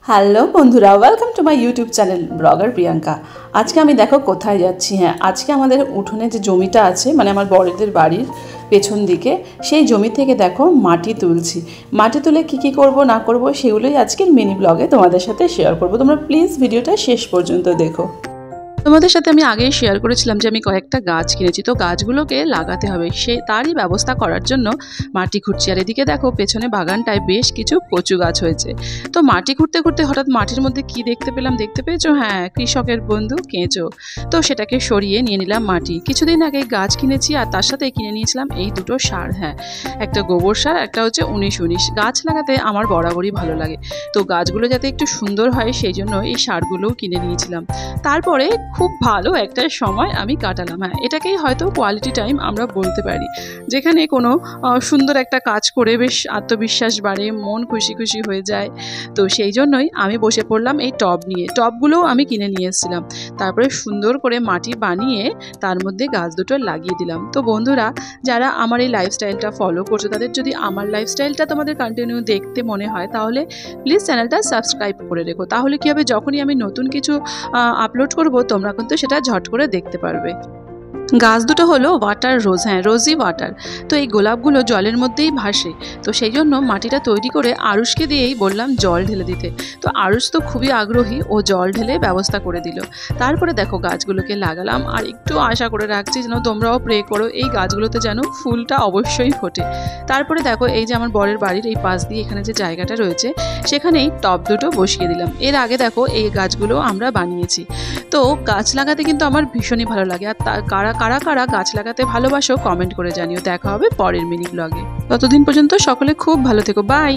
Hello বন্ধুরা, welcome to my YouTube channel blogger Priyanka. আজকে আমি দেখো কোথায় যাচ্ছি। হ্যাঁ, আজকে আমাদের উঠোনে যে জমিটা আছে, মানে আমার বড়দের বাড়ির পেছন দিকে, সেই জমি থেকে দেখো মাটি তুলছি। মাটি তুলে কী করব না করব সেগুলোই আজকের মিনি ব্লগে তোমাদের সাথে শেয়ার করব। তোমরা প্লিজ ভিডিওটা শেষ পর্যন্ত দেখো। তোমাদের সাথে আমি আগেই শেয়ার করেছিলাম যে আমি কয়েকটা গাছ কিনেছি, তো গাছগুলোকে লাগাতে হবে, তারই ব্যবস্থা করার জন্য মাটি খুঁড়ছি। আর এদিকে দেখো পেছনে বাগানটায় বেশ কিছু কচু গাছ হয়েছে। তো মাটি খুঁড়তে খুঁড়তে হঠাৎ মাটির মধ্যে কি দেখতে পেলাম, দেখতে পেয়েছো? হ্যাঁ, কৃষকের বন্ধু কেঁচো। তো সেটাকে সরিয়ে নিয়ে নিলাম মাটি। কিছুদিন আগে গাছ কিনেছি আর তার সাথে কিনে নিয়েছিলাম এই দুটো সার। হ্যাঁ, একটা গোবর সার, একটা হচ্ছে 19-19। গাছ লাগাতে আমার বরাবরই ভালো লাগে, তো গাছগুলো যাতে একটু সুন্দর হয় সেই জন্য এই সারগুলোও কিনে নিয়েছিলাম। তারপরে খুব ভালো একটা সময় আমি কাটালাম। হ্যাঁ, এটাকেই হয়তো কোয়ালিটি টাইম আমরা বলতে পারি, যেখানে কোনো সুন্দর একটা কাজ করে বেশ আত্মবিশ্বাস বাড়ে, মন খুশি খুশি হয়ে যায়। তো সেই জন্যই আমি বসে পড়লাম এই টব নিয়ে। টবগুলোও আমি কিনে নিয়ে এসেছিলাম। তারপরে সুন্দর করে মাটি বানিয়ে তার মধ্যে গাছ দুটো লাগিয়ে দিলাম। তো বন্ধুরা, যারা আমার এই লাইফস্টাইলটা ফলো করছো, তাদের যদি আমার লাইফস্টাইলটা তোমাদের কন্টিনিউ দেখতে মনে হয়, তাহলে প্লিজ চ্যানেলটা সাবস্ক্রাইব করে রেখো। তাহলে কী হবে, যখনই আমি নতুন কিছু আপলোড করবো তোমরা কিন্তু সেটা ঝট করে দেখতে পারবে। গাছ দুটো হলো ওয়াটার রোজ। হ্যাঁ, রোজি ওয়াটার। তো এই গোলাপগুলো জলের মধ্যেই ভাসে, তো সেই জন্য মাটিটা তৈরি করে আরুষকে দিয়েই বললাম জল ঢেলে দিতে। তো আরুষ তো খুবই আগ্রহী, ও জল ঢেলে ব্যবস্থা করে দিল। তারপরে দেখো গাছগুলোকে লাগালাম, আর একটু আশা করে রাখছি যেন তোমরাও প্রে করো এই গাছগুলোতে যেন ফুলটা অবশ্যই ফোটে। তারপরে দেখো এই যে আমার বরের বাড়ির এই পাশ দিয়ে এখানে যে জায়গাটা রয়েছে, সেখানেই টব দুটো বসিয়ে দিলাম। এর আগে দেখো এই গাছগুলো আমরা বানিয়েছি। তো গাছ লাগাতে কিন্তু আমার ভীষণই ভালো লাগে। আর কারা কারা কারা গাছ লাগাতে ভালোবাসো কমেন্ট করে জানিও। দেখা হবে পরের মিনি ব্লগে। ততদিন পর্যন্ত সকলে খুব ভালো থেকো। বাই।